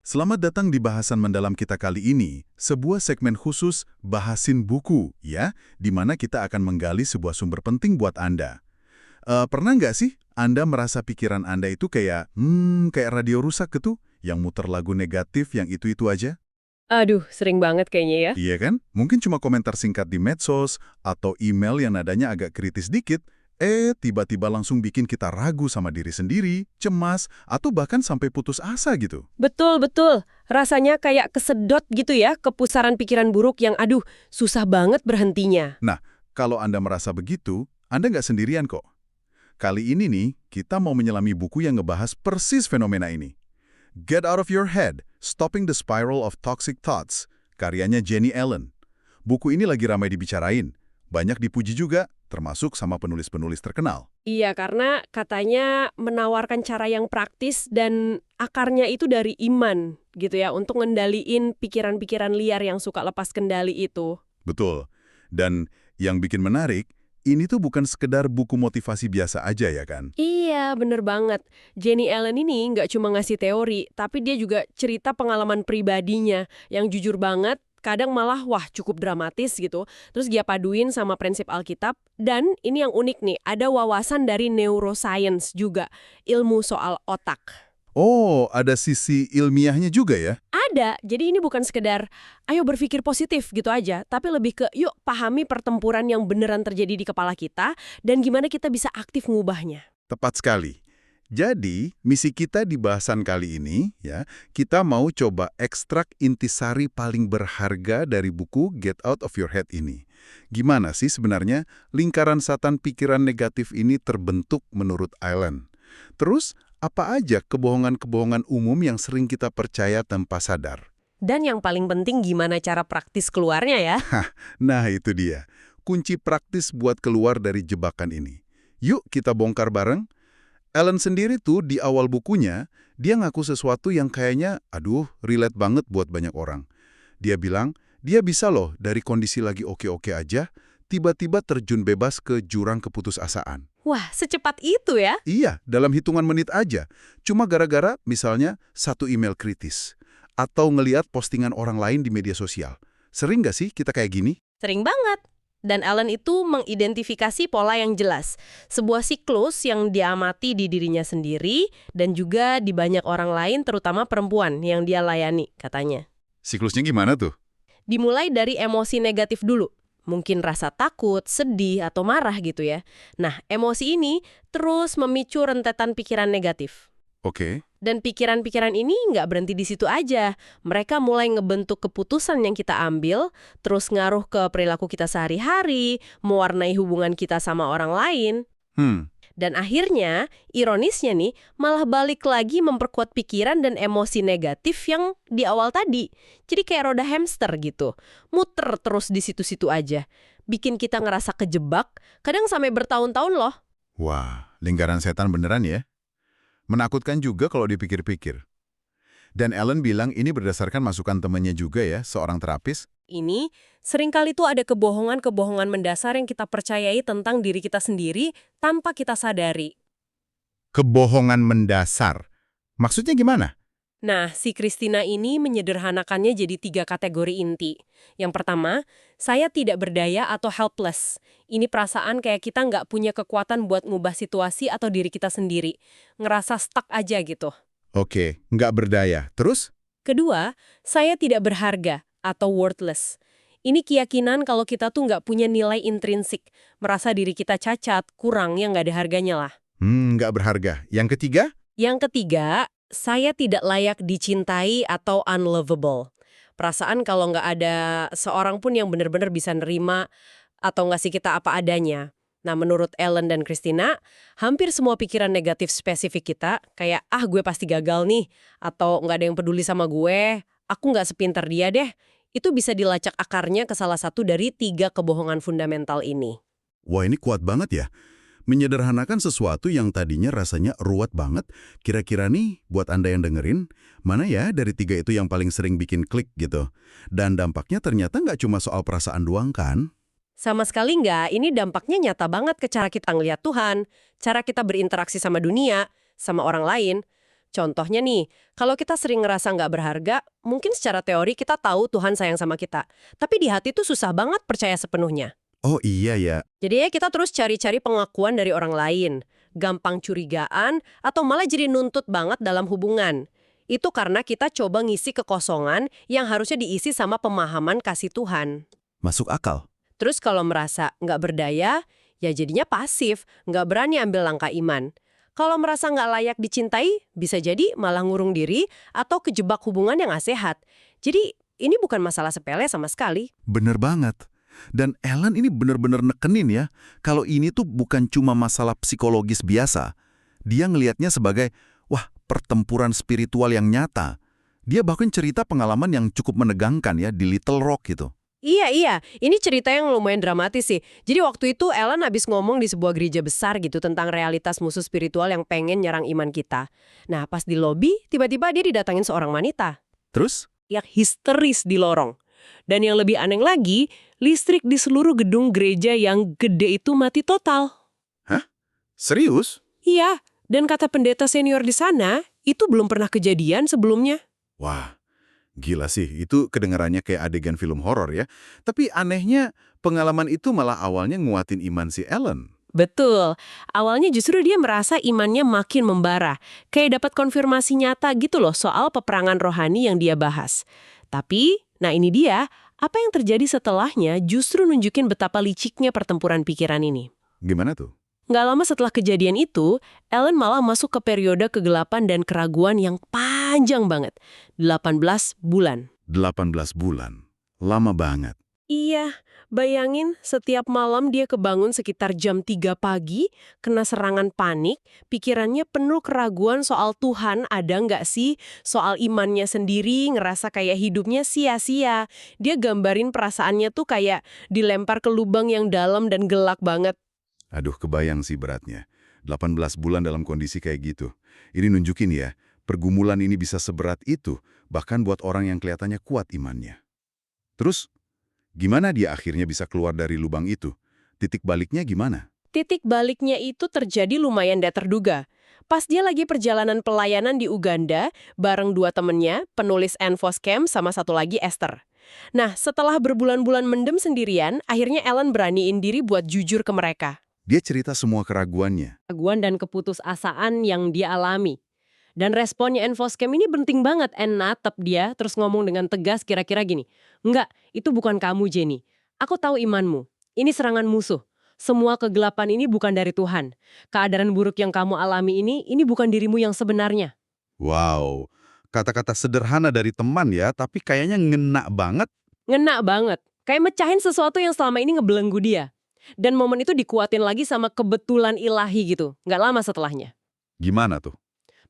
Selamat datang di bahasan mendalam kita kali ini, sebuah segmen khusus Bahasin Buku, ya, di mana kita akan menggali sebuah sumber penting buat Anda. Pernah nggak sih Anda merasa pikiran Anda itu kayak radio rusak gitu, yang muter lagu negatif yang itu-itu aja? Aduh, sering banget kayaknya ya. Iya kan? Mungkin cuma komentar singkat di medsos, atau email yang nadanya agak kritis dikit, tiba-tiba langsung bikin kita ragu sama diri sendiri, cemas, atau bahkan sampai putus asa gitu. Betul, betul. Rasanya kayak kesedot gitu ya, ke pusaran pikiran buruk yang aduh, susah banget berhentinya. Nah, kalau Anda merasa begitu, Anda nggak sendirian kok. Kali ini nih, kita mau menyelami buku yang ngebahas persis fenomena ini. Get Out of Your Head, Stopping the Spiral of Toxic Thoughts, karyanya Jenny Allen. Buku ini lagi ramai dibicarain, banyak dipuji juga, termasuk sama penulis-penulis terkenal. Iya, karena katanya menawarkan cara yang praktis dan akarnya itu dari iman gitu ya, untuk ngendaliin pikiran-pikiran liar yang suka lepas kendali itu. Betul. Dan yang bikin menarik, ini tuh bukan sekedar buku motivasi biasa aja ya kan? Iya, bener banget. Jenny Allen ini nggak cuma ngasih teori, tapi dia juga cerita pengalaman pribadinya yang jujur banget, kadang malah wah cukup dramatis gitu. Terus dia paduin sama prinsip Alkitab, dan ini yang unik nih, ada wawasan dari neuroscience juga, ilmu soal otak. Oh, ada sisi ilmiahnya juga ya? Ada, jadi ini bukan sekedar ayo berpikir positif gitu aja, tapi lebih ke yuk pahami pertempuran yang beneran terjadi di kepala kita dan gimana kita bisa aktif ngubahnya. Tepat sekali. Jadi, misi kita di bahasan kali ini, ya, kita mau coba ekstrak intisari paling berharga dari buku Get Out of Your Head ini. Gimana sih sebenarnya lingkaran setan pikiran negatif ini terbentuk menurut Allen? Terus, apa aja kebohongan-kebohongan umum yang sering kita percaya tanpa sadar? Dan yang paling penting gimana cara praktis keluarnya ya. Nah, itu dia. Kunci praktis buat keluar dari jebakan ini. Yuk kita bongkar bareng. Ellen sendiri tuh di awal bukunya, dia ngaku sesuatu yang kayaknya, relate banget buat banyak orang. Dia bilang, dia bisa loh dari kondisi lagi oke-oke aja, tiba-tiba terjun bebas ke jurang keputusasaan. Wah, secepat itu ya? Iya, dalam hitungan menit aja. Cuma gara-gara misalnya satu email kritis. Atau ngeliat postingan orang lain di media sosial. Sering nggak sih kita kayak gini? Sering banget. Dan Allen itu mengidentifikasi pola yang jelas. Sebuah siklus yang diamati di dirinya sendiri dan juga di banyak orang lain, terutama perempuan yang dia layani, katanya. Siklusnya gimana tuh? Dimulai dari emosi negatif dulu. Mungkin rasa takut, sedih, atau marah gitu ya. Nah, emosi ini terus memicu rentetan pikiran negatif. Oke. Dan pikiran-pikiran ini nggak berhenti di situ aja. Mereka mulai ngebentuk keputusan yang kita ambil, terus ngaruh ke perilaku kita sehari-hari, mewarnai hubungan kita sama orang lain. Dan akhirnya, ironisnya nih, malah balik lagi memperkuat pikiran dan emosi negatif yang di awal tadi. Jadi kayak roda hamster gitu. Muter terus di situ-situ aja. Bikin kita ngerasa kejebak, kadang sampai bertahun-tahun loh. Wah, lingkaran setan beneran ya? Menakutkan juga kalau dipikir-pikir. Dan Ellen bilang ini berdasarkan masukan temannya juga ya, seorang terapis. Ini seringkali tuh ada kebohongan-kebohongan mendasar yang kita percayai tentang diri kita sendiri tanpa kita sadari. Kebohongan mendasar. Maksudnya gimana? Nah, si Christina ini menyederhanakannya jadi 3 kategori inti. Yang pertama, saya tidak berdaya atau helpless. Ini perasaan kayak kita nggak punya kekuatan buat ngubah situasi atau diri kita sendiri. Ngerasa stuck aja gitu. Oke, nggak berdaya. Terus? Kedua, saya tidak berharga atau worthless. Ini keyakinan kalau kita tuh nggak punya nilai intrinsik. Merasa diri kita cacat, kurang, yang nggak ada harganya lah. Nggak berharga. Yang ketiga? Yang ketiga, saya tidak layak dicintai atau unlovable. Perasaan kalau nggak ada seorang pun yang benar-benar bisa nerima atau ngasih kita apa adanya. Nah, menurut Ellen dan Christina, hampir semua pikiran negatif spesifik kita, kayak, gue pasti gagal nih, atau nggak ada yang peduli sama gue, aku nggak sepintar dia deh, itu bisa dilacak akarnya ke salah satu dari 3 kebohongan fundamental ini. Wah, ini kuat banget ya. Menyederhanakan sesuatu yang tadinya rasanya ruwet banget, kira-kira nih buat Anda yang dengerin, mana ya dari 3 itu yang paling sering bikin klik gitu. Dan dampaknya ternyata nggak cuma soal perasaan doang kan? Sama sekali nggak, ini dampaknya nyata banget ke cara kita ngelihat Tuhan, cara kita berinteraksi sama dunia, sama orang lain. Contohnya nih, kalau kita sering ngerasa nggak berharga, mungkin secara teori kita tahu Tuhan sayang sama kita. Tapi di hati tuh susah banget percaya sepenuhnya. Oh iya ya. Jadi ya kita terus cari-cari pengakuan dari orang lain. Gampang curigaan, atau malah jadi nuntut banget dalam hubungan. Itu karena kita coba ngisi kekosongan yang harusnya diisi sama pemahaman kasih Tuhan. Masuk akal. Terus kalau merasa nggak berdaya, ya jadinya pasif, nggak berani ambil langkah iman. Kalau merasa nggak layak dicintai, bisa jadi malah ngurung diri atau kejebak hubungan yang nggak sehat. Jadi ini bukan masalah sepele sama sekali. Bener banget. Dan Ellen ini bener-bener nekenin ya, kalau ini tuh bukan cuma masalah psikologis biasa. Dia ngelihatnya sebagai, wah, pertempuran spiritual yang nyata. Dia bahkan cerita pengalaman yang cukup menegangkan ya di Little Rock gitu. Iya. Ini cerita yang lumayan dramatis sih. Jadi waktu itu Ellen habis ngomong di sebuah gereja besar gitu tentang realitas musuh spiritual yang pengen nyerang iman kita. Nah, pas di lobi, tiba-tiba dia didatangin seorang wanita Terus? yang histeris di lorong. Dan yang lebih aneh lagi, listrik di seluruh gedung gereja yang gede itu mati total. Hah? Serius? Iya, dan kata pendeta senior di sana, itu belum pernah kejadian sebelumnya. Wah, gila sih. Itu kedengarannya kayak adegan film horor ya. Tapi anehnya, pengalaman itu malah awalnya nguatin iman si Ellen. Betul. Awalnya justru dia merasa imannya makin membara. Kayak dapat konfirmasi nyata gitu loh soal peperangan rohani yang dia bahas. Tapi, nah ini dia, apa yang terjadi setelahnya justru nunjukin betapa liciknya pertempuran pikiran ini. Gimana tuh? Nggak lama setelah kejadian itu, Ellen malah masuk ke periode kegelapan dan keraguan yang panjang banget. 18 bulan. 18 bulan. Lama banget. Iya, bayangin setiap malam dia kebangun sekitar jam 3 pagi, kena serangan panik, pikirannya penuh keraguan soal Tuhan ada nggak sih, soal imannya sendiri, ngerasa kayak hidupnya sia-sia. Dia gambarin perasaannya tuh kayak dilempar ke lubang yang dalam dan gelap banget. Aduh, kebayang sih beratnya. 18 bulan dalam kondisi kayak gitu. Ini nunjukin ya, pergumulan ini bisa seberat itu, bahkan buat orang yang kelihatannya kuat imannya. Terus, gimana dia akhirnya bisa keluar dari lubang itu? Titik baliknya gimana? Titik baliknya itu terjadi lumayan tidak terduga. Pas dia lagi perjalanan pelayanan di Uganda, bareng dua temennya, penulis Enfos Camp sama satu lagi Esther. Nah, setelah berbulan-bulan mendem sendirian, akhirnya Ellen beraniin diri buat jujur ke mereka. Dia cerita semua keraguannya. Keraguan dan keputusasaan yang dia alami. Dan responnya Enfos Camp ini penting banget. Natep dia, terus ngomong dengan tegas kira-kira gini. Enggak, itu bukan kamu, Jenny. Aku tahu imanmu. Ini serangan musuh. Semua kegelapan ini bukan dari Tuhan. Keadaan buruk yang kamu alami ini bukan dirimu yang sebenarnya. Wow, kata-kata sederhana dari teman ya, tapi kayaknya ngena banget. Ngena banget. Kayak mecahin sesuatu yang selama ini ngebelenggu dia. Dan momen itu dikuatin lagi sama kebetulan ilahi gitu. Nggak lama setelahnya. Gimana tuh?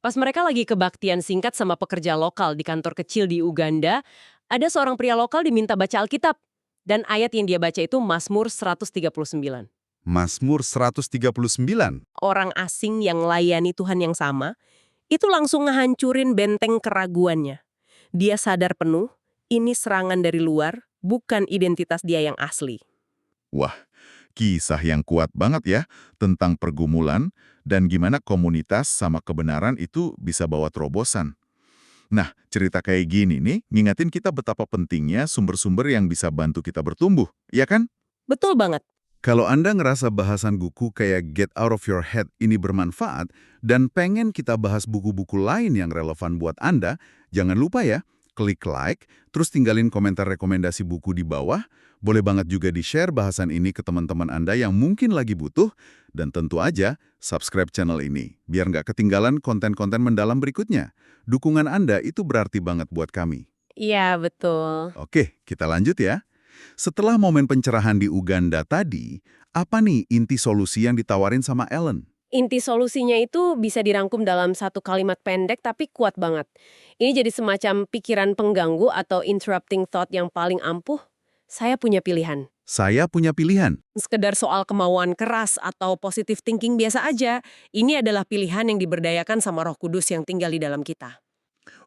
Pas mereka lagi kebaktian singkat sama pekerja lokal di kantor kecil di Uganda, ada seorang pria lokal diminta baca Alkitab. Dan ayat yang dia baca itu Mazmur 139. Mazmur 139. Orang asing yang layani Tuhan yang sama, itu langsung ngehancurin benteng keraguannya. Dia sadar penuh, ini serangan dari luar, bukan identitas dia yang asli. Wah, kisah yang kuat banget ya tentang pergumulan dan gimana komunitas sama kebenaran itu bisa bawa terobosan. Nah, cerita kayak gini nih ngingetin kita betapa pentingnya sumber-sumber yang bisa bantu kita bertumbuh, ya kan? Betul banget. Kalau Anda ngerasa bahasan buku kayak Get Out of Your Head ini bermanfaat dan pengen kita bahas buku-buku lain yang relevan buat Anda, jangan lupa ya, klik like, terus tinggalin komentar rekomendasi buku di bawah. Boleh banget juga di-share bahasan ini ke teman-teman Anda yang mungkin lagi butuh, dan tentu aja subscribe channel ini, biar nggak ketinggalan konten-konten mendalam berikutnya. Dukungan Anda itu berarti banget buat kami. Iya, betul. Oke, kita lanjut ya. Setelah momen pencerahan di Uganda tadi, apa nih inti solusi yang ditawarin sama Ellen? Inti solusinya itu bisa dirangkum dalam satu kalimat pendek tapi kuat banget. Ini jadi semacam pikiran pengganggu atau interrupting thought yang paling ampuh. Saya punya pilihan. Saya punya pilihan. Sekedar soal kemauan keras atau positive thinking biasa aja, ini adalah pilihan yang diberdayakan sama Roh Kudus yang tinggal di dalam kita.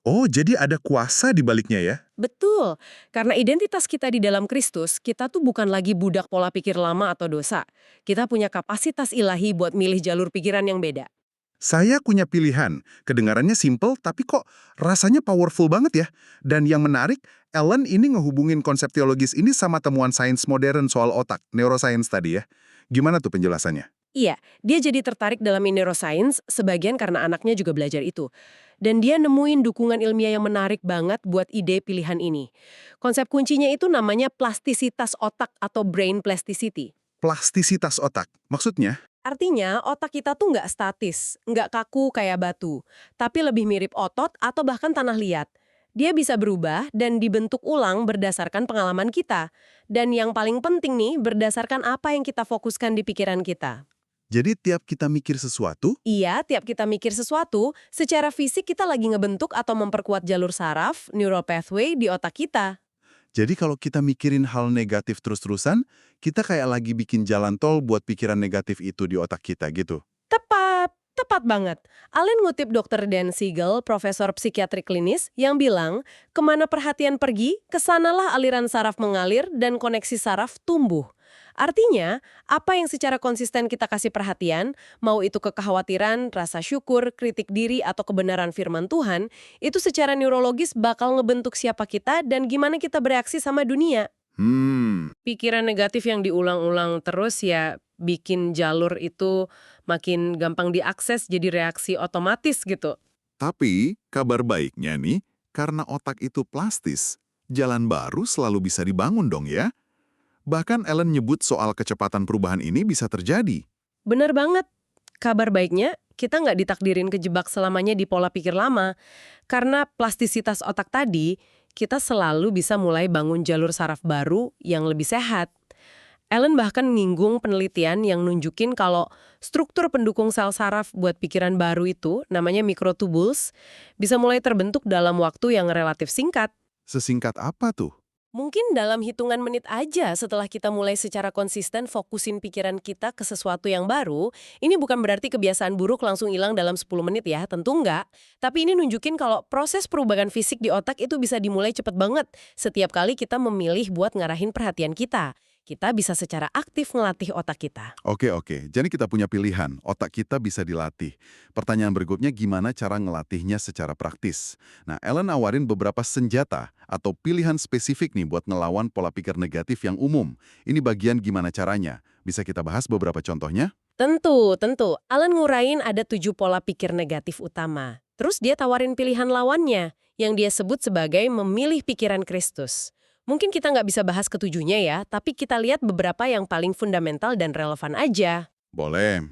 Oh, jadi ada kuasa di baliknya ya? Betul, karena identitas kita di dalam Kristus, kita tuh bukan lagi budak pola pikir lama atau dosa. Kita punya kapasitas ilahi buat milih jalur pikiran yang beda. Saya punya pilihan. Kedengarannya simple, tapi kok rasanya powerful banget ya. Dan yang menarik, Ellen ini ngehubungin konsep teologis ini sama temuan sains modern soal otak, neuroscience tadi ya. Gimana tuh penjelasannya? Iya, dia jadi tertarik dalam neuroscience sebagian karena anaknya juga belajar itu. Dan dia nemuin dukungan ilmiah yang menarik banget buat ide pilihan ini. Konsep kuncinya itu namanya plastisitas otak atau brain plasticity. Plastisitas otak. Maksudnya? Artinya, otak kita tuh nggak statis, nggak kaku kayak batu, tapi lebih mirip otot atau bahkan tanah liat. Dia bisa berubah dan dibentuk ulang berdasarkan pengalaman kita. Dan yang paling penting nih, berdasarkan apa yang kita fokuskan di pikiran kita. Jadi tiap kita mikir sesuatu, Iya, tiap kita mikir sesuatu, secara fisik kita lagi ngebentuk atau memperkuat jalur saraf, neural pathway di otak kita. jadi kalau kita mikirin hal negatif terus-terusan, kita kayak lagi bikin jalan tol buat pikiran negatif itu di otak kita gitu. Tepat banget. Allen ngutip Dr. Dan Siegel, profesor psikiatri klinis, yang bilang, kemana perhatian pergi, kesanalah aliran saraf mengalir dan koneksi saraf tumbuh. Artinya, apa yang secara konsisten kita kasih perhatian, mau itu kekhawatiran, rasa syukur, kritik diri, atau kebenaran firman Tuhan, itu secara neurologis bakal ngebentuk siapa kita dan gimana kita bereaksi sama dunia. Pikiran negatif yang diulang-ulang terus ya bikin jalur itu makin gampang diakses jadi reaksi otomatis gitu. Tapi, kabar baiknya nih, karena otak itu plastis, jalan baru selalu bisa dibangun dong ya. Bahkan Ellen nyebut soal kecepatan perubahan ini bisa terjadi. Bener banget. Kabar baiknya, kita nggak ditakdirin kejebak selamanya di pola pikir lama. Karena plastisitas otak tadi, kita selalu bisa mulai bangun jalur saraf baru yang lebih sehat. Ellen bahkan nyinggung penelitian yang nunjukin kalau struktur pendukung sel saraf buat pikiran baru itu, namanya microtubules, bisa mulai terbentuk dalam waktu yang relatif singkat. Sesingkat apa tuh? Mungkin dalam hitungan menit aja setelah kita mulai secara konsisten fokusin pikiran kita ke sesuatu yang baru, ini bukan berarti kebiasaan buruk langsung hilang dalam 10 menit ya, tentu enggak. Tapi ini nunjukin kalau proses perubahan fisik di otak itu bisa dimulai cepet banget setiap kali kita memilih buat ngarahin perhatian kita. Kita bisa secara aktif ngelatih otak kita. Oke. Jadi kita punya pilihan, otak kita bisa dilatih. Pertanyaan berikutnya gimana cara ngelatihnya secara praktis? Nah, Ellen nawarin beberapa senjata atau pilihan spesifik nih buat ngelawan pola pikir negatif yang umum. Ini bagian gimana caranya. Bisa kita bahas beberapa contohnya? Tentu. Alan ngurain ada 7 pola pikir negatif utama. Terus dia tawarin pilihan lawannya, yang dia sebut sebagai memilih pikiran Kristus. Mungkin kita nggak bisa bahas ketujuhnya ya, tapi kita lihat beberapa yang paling fundamental dan relevan aja. Boleh.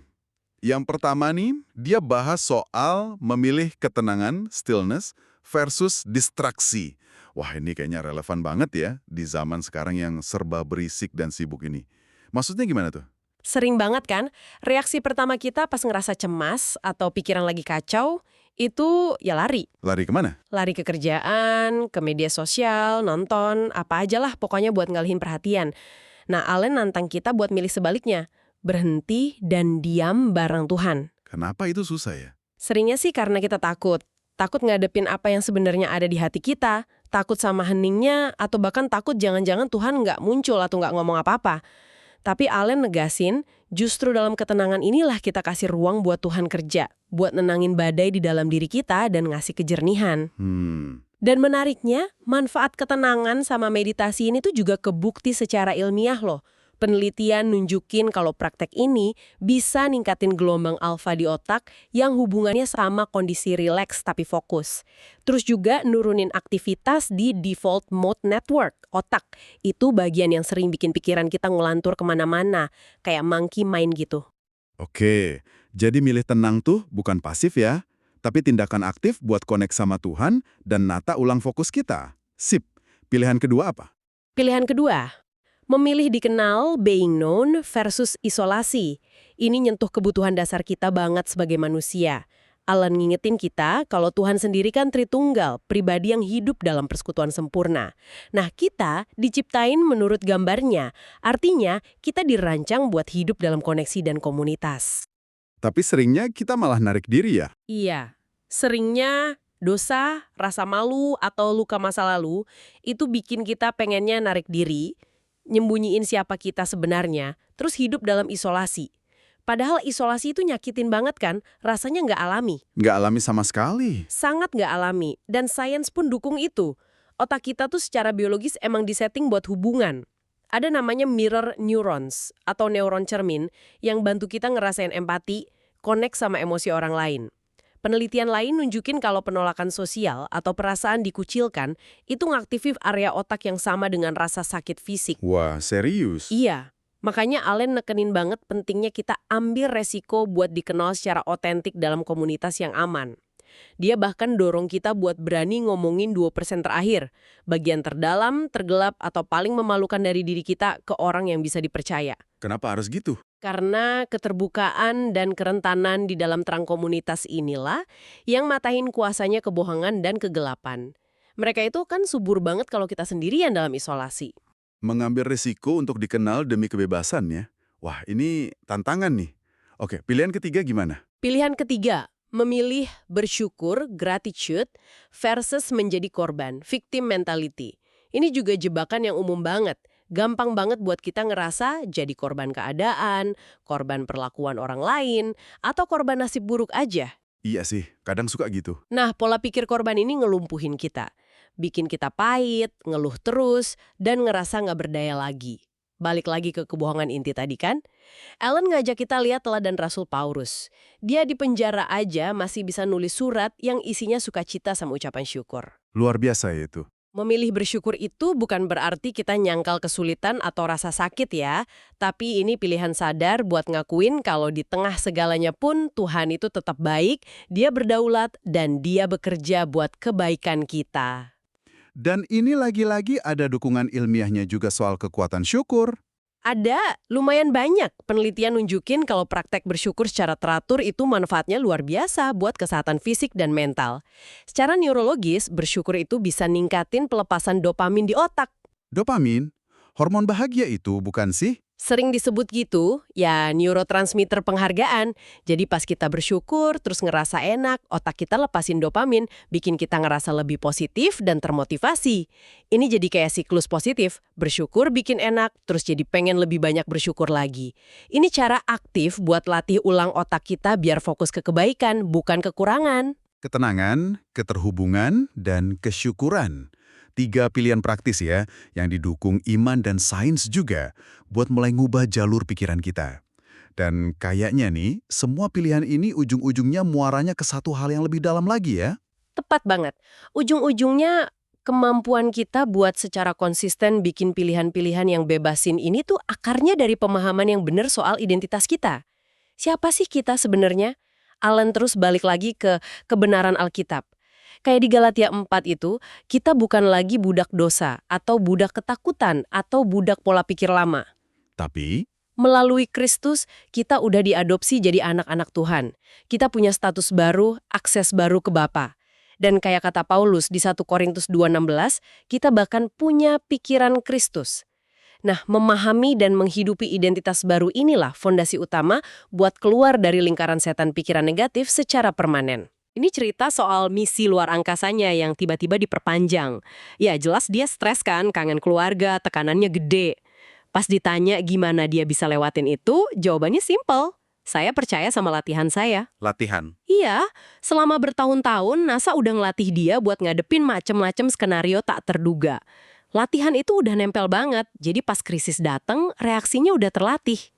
Yang pertama nih, dia bahas soal memilih ketenangan, stillness, versus distraksi. Wah, ini kayaknya relevan banget ya di zaman sekarang yang serba berisik dan sibuk ini. Maksudnya gimana tuh? Sering banget kan, reaksi pertama kita pas ngerasa cemas atau pikiran lagi kacau, itu ya lari. Lari kemana? Lari ke kerjaan, ke media sosial, nonton, apa aja lah pokoknya buat ngalihin perhatian. Nah, Allen nantang kita buat milih sebaliknya. Berhenti dan diam bareng Tuhan. Kenapa itu susah ya? Seringnya sih karena kita takut. Takut ngadepin apa yang sebenarnya ada di hati kita. Takut sama heningnya, atau bahkan takut jangan-jangan Tuhan nggak muncul atau nggak ngomong apa-apa. Tapi Allen negasin, justru dalam ketenangan inilah kita kasih ruang buat Tuhan kerja. Buat nenangin badai di dalam diri kita dan ngasih kejernihan. Dan menariknya, manfaat ketenangan sama meditasi ini tuh juga kebukti secara ilmiah loh. Penelitian nunjukin kalau praktek ini bisa ningkatin gelombang alfa di otak yang hubungannya sama kondisi rileks tapi fokus. Terus juga nurunin aktivitas di default mode network, otak. Itu bagian yang sering bikin pikiran kita ngelantur kemana-mana, kayak monkey mind gitu. Oke, jadi milih tenang tuh bukan pasif ya, tapi tindakan aktif buat konek sama Tuhan dan nata ulang fokus kita. Sip. Pilihan kedua apa? Pilihan kedua, memilih dikenal, being known, versus isolasi. Ini nyentuh kebutuhan dasar kita banget sebagai manusia. Allen ngingetin kita kalau Tuhan sendiri kan Tritunggal, pribadi yang hidup dalam persekutuan sempurna. Nah, kita diciptain menurut gambarnya. Artinya, kita dirancang buat hidup dalam koneksi dan komunitas. Tapi seringnya kita malah narik diri ya. Iya, seringnya dosa, rasa malu, atau luka masa lalu itu bikin kita pengennya narik diri, nyembunyiin siapa kita sebenarnya, terus hidup dalam isolasi. Padahal isolasi itu nyakitin banget kan, rasanya nggak alami. Nggak alami sama sekali. Sangat nggak alami, dan sains pun dukung itu. Otak kita tuh secara biologis emang disetting buat hubungan. Ada namanya mirror neurons, atau neuron cermin, yang bantu kita ngerasain empati, connect sama emosi orang lain. Penelitian lain nunjukin kalau penolakan sosial atau perasaan dikucilkan, itu ngaktifin area otak yang sama dengan rasa sakit fisik. Wah, serius? Iya. Makanya Allen nekenin banget pentingnya kita ambil resiko buat dikenal secara otentik dalam komunitas yang aman. Dia bahkan dorong kita buat berani ngomongin 2% terakhir, bagian terdalam, tergelap, atau paling memalukan dari diri kita ke orang yang bisa dipercaya. Kenapa harus gitu? Karena keterbukaan dan kerentanan di dalam terang komunitas inilah yang matahin kuasanya kebohongan dan kegelapan. Mereka itu kan subur banget kalau kita sendirian dalam isolasi. Mengambil risiko untuk dikenal demi kebebasan ya. Wah, ini tantangan nih. Oke, pilihan ketiga gimana? Pilihan ketiga, memilih bersyukur, gratitude, versus menjadi korban, victim mentality. Ini juga jebakan yang umum banget. Gampang banget buat kita ngerasa jadi korban keadaan, korban perlakuan orang lain, atau korban nasib buruk aja. Iya sih, kadang suka gitu. Nah, pola pikir korban ini ngelumpuhin kita. Bikin kita pahit, ngeluh terus, dan ngerasa nggak berdaya lagi. Balik lagi ke kebohongan inti tadi kan? Allen ngajak kita lihat teladan Rasul Paulus. Dia di penjara aja masih bisa nulis surat yang isinya sukacita sama ucapan syukur. Luar biasa ya itu. Memilih bersyukur itu bukan berarti kita nyangkal kesulitan atau rasa sakit ya, tapi ini pilihan sadar buat ngakuin kalau di tengah segalanya pun Tuhan itu tetap baik, Dia berdaulat, dan Dia bekerja buat kebaikan kita. Dan ini lagi-lagi ada dukungan ilmiahnya juga soal kekuatan syukur. Ada, lumayan banyak penelitian nunjukin kalau praktek bersyukur secara teratur itu manfaatnya luar biasa buat kesehatan fisik dan mental. Secara neurologis, bersyukur itu bisa ningkatin pelepasan dopamin di otak. Dopamin, hormon bahagia itu bukan sih? Sering disebut gitu, ya neurotransmitter penghargaan. Jadi pas kita bersyukur, terus ngerasa enak, otak kita lepasin dopamin, bikin kita ngerasa lebih positif dan termotivasi. Ini jadi kayak siklus positif, bersyukur bikin enak, terus jadi pengen lebih banyak bersyukur lagi. Ini cara aktif buat latih ulang otak kita biar fokus ke kebaikan, bukan kekurangan. Ketenangan, keterhubungan, dan kesyukuran. 3 pilihan praktis ya, yang didukung iman dan sains juga, buat mulai ngubah jalur pikiran kita. Dan kayaknya nih, semua pilihan ini ujung-ujungnya muaranya ke satu hal yang lebih dalam lagi ya. Tepat banget. Ujung-ujungnya kemampuan kita buat secara konsisten bikin pilihan-pilihan yang bebasin ini tuh akarnya dari pemahaman yang benar soal identitas kita. Siapa sih kita sebenarnya? Allen terus balik lagi ke kebenaran Alkitab. Kayak di Galatia 4 itu, kita bukan lagi budak dosa, atau budak ketakutan, atau budak pola pikir lama. Tapi, Melalui Kristus, kita udah diadopsi jadi anak-anak Tuhan. Kita punya status baru, akses baru ke Bapa. Dan kayak kata Paulus di 1 Korintus 2:16, kita bahkan punya pikiran Kristus. Nah, memahami dan menghidupi identitas baru inilah fondasi utama buat keluar dari lingkaran setan pikiran negatif secara permanen. Ini cerita soal misi luar angkasanya yang tiba-tiba diperpanjang. Ya jelas dia stres kan, kangen keluarga, tekanannya gede. Pas ditanya gimana dia bisa lewatin itu, jawabannya simpel. Saya percaya sama latihan saya. latihan. Iya, selama bertahun-tahun NASA udah ngelatih dia buat ngadepin macem-macem skenario tak terduga. Latihan itu udah nempel banget, jadi pas krisis dateng, reaksinya udah terlatih.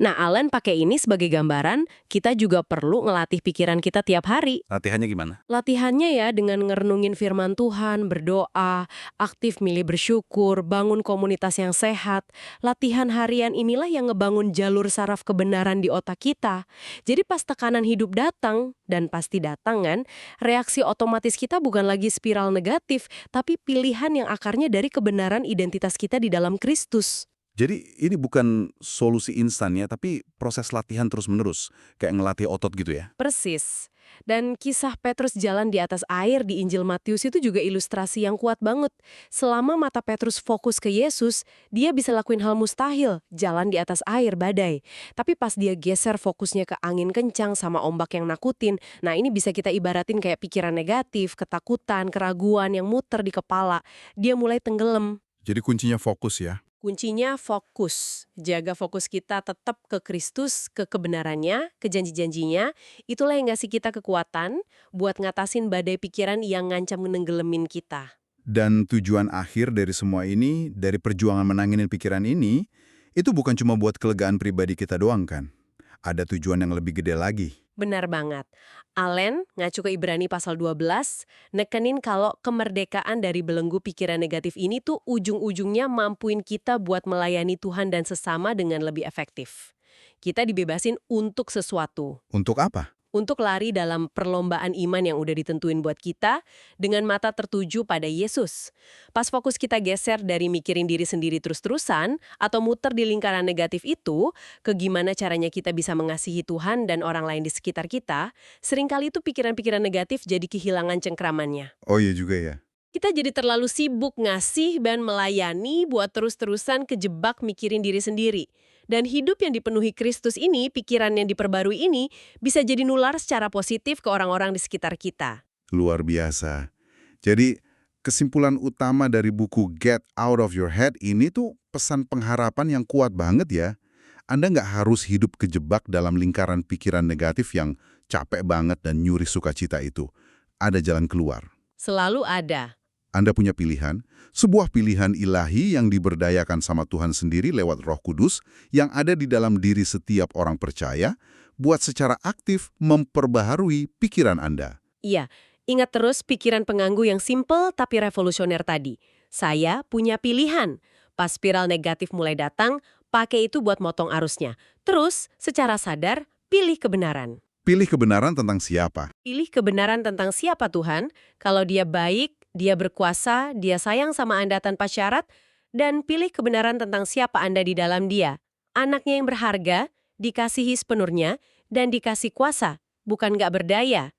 Nah, Allen pakai ini sebagai gambaran, kita juga perlu ngelatih pikiran kita tiap hari. Latihannya gimana? Latihannya ya dengan ngerenungin firman Tuhan, berdoa, aktif milih bersyukur, bangun komunitas yang sehat. Latihan harian inilah yang ngebangun jalur saraf kebenaran di otak kita. Jadi pas tekanan hidup datang, dan pasti datang kan, reaksi otomatis kita bukan lagi spiral negatif, tapi pilihan yang akarnya dari kebenaran identitas kita di dalam Kristus. Jadi ini bukan solusi instan ya, tapi proses latihan terus-menerus, kayak ngelatih otot gitu ya. Persis. Dan kisah Petrus jalan di atas air di Injil Matius itu juga ilustrasi yang kuat banget. Selama mata Petrus fokus ke Yesus, dia bisa lakuin hal mustahil, jalan di atas air badai. Tapi pas dia geser fokusnya ke angin kencang sama ombak yang nakutin, nah ini bisa kita ibaratin kayak pikiran negatif, ketakutan, keraguan yang muter di kepala. Dia mulai tenggelam. Jadi kuncinya fokus ya. Kuncinya fokus. Jaga fokus kita tetap ke Kristus, ke kebenarannya, ke janji-janjinya. Itulah yang ngasih kita kekuatan buat ngatasin badai pikiran yang ngancam nenggelemin kita. Dan tujuan akhir dari semua ini, dari perjuangan menanginin pikiran ini, itu bukan cuma buat kelegaan pribadi kita doang kan? Ada tujuan yang lebih gede lagi. Benar banget. Allen ngacu ke Ibrani pasal 12, nekenin kalau kemerdekaan dari belenggu pikiran negatif ini tuh ujung-ujungnya mampuin kita buat melayani Tuhan dan sesama dengan lebih efektif. Kita dibebasin untuk sesuatu. Untuk apa? Untuk lari dalam perlombaan iman yang udah ditentuin buat kita dengan mata tertuju pada Yesus. Pas fokus kita geser dari mikirin diri sendiri terus-terusan atau muter di lingkaran negatif itu ke gimana caranya kita bisa mengasihi Tuhan dan orang lain di sekitar kita, seringkali itu pikiran-pikiran negatif jadi kehilangan cengkramannya. Oh iya juga ya. Kita jadi terlalu sibuk ngasih dan melayani buat terus-terusan kejebak mikirin diri sendiri. Dan hidup yang dipenuhi Kristus ini, pikiran yang diperbarui ini, bisa jadi nular secara positif ke orang-orang di sekitar kita. Luar biasa. Jadi, kesimpulan utama dari buku Get Out of Your Head ini tuh pesan pengharapan yang kuat banget ya. Anda nggak harus hidup kejebak dalam lingkaran pikiran negatif yang capek banget dan nyuri sukacita itu. Ada jalan keluar. Selalu ada. Anda punya pilihan, sebuah pilihan ilahi yang diberdayakan sama Tuhan sendiri lewat Roh Kudus yang ada di dalam diri setiap orang percaya, buat secara aktif memperbaharui pikiran Anda. Iya, ingat terus pikiran penganggu yang simple tapi revolusioner tadi. Saya punya pilihan. Pas spiral negatif mulai datang, pakai itu buat motong arusnya. Terus, secara sadar, pilih kebenaran. Pilih kebenaran tentang siapa? Pilih kebenaran tentang siapa Tuhan, kalau dia baik, dia berkuasa, dia sayang sama Anda tanpa syarat, dan pilih kebenaran tentang siapa Anda di dalam dia. Anaknya yang berharga, dikasihi sepenuhnya, dan dikasih kuasa, bukan nggak berdaya.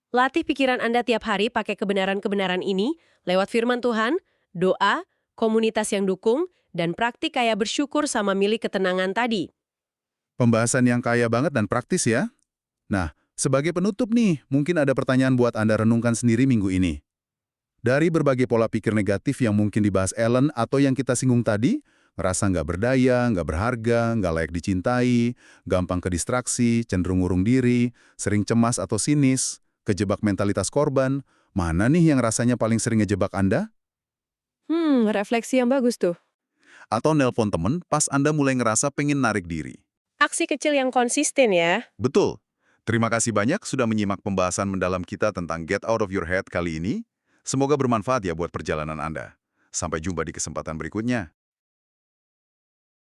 Latih pikiran Anda tiap hari pakai kebenaran-kebenaran ini, lewat firman Tuhan, doa, komunitas yang dukung, dan praktik kayak bersyukur sama milik ketenangan tadi. Pembahasan yang kaya banget dan praktis ya. Nah, sebagai penutup nih, mungkin ada pertanyaan buat Anda renungkan sendiri minggu ini. Dari berbagai pola pikir negatif yang mungkin dibahas Ellen atau yang kita singgung tadi, ngerasa nggak berdaya, nggak berharga, nggak layak dicintai, gampang kedistraksi, cenderung ngurung diri, sering cemas atau sinis, kejebak mentalitas korban, mana nih yang rasanya paling sering ngejebak Anda? Refleksi yang bagus tuh. Atau nelpon temen pas Anda mulai ngerasa pengen narik diri? Aksi kecil yang konsisten ya. Betul. Terima kasih banyak sudah menyimak pembahasan mendalam kita tentang Get Out of Your Head kali ini. Semoga bermanfaat ya buat perjalanan Anda. Sampai jumpa di kesempatan berikutnya.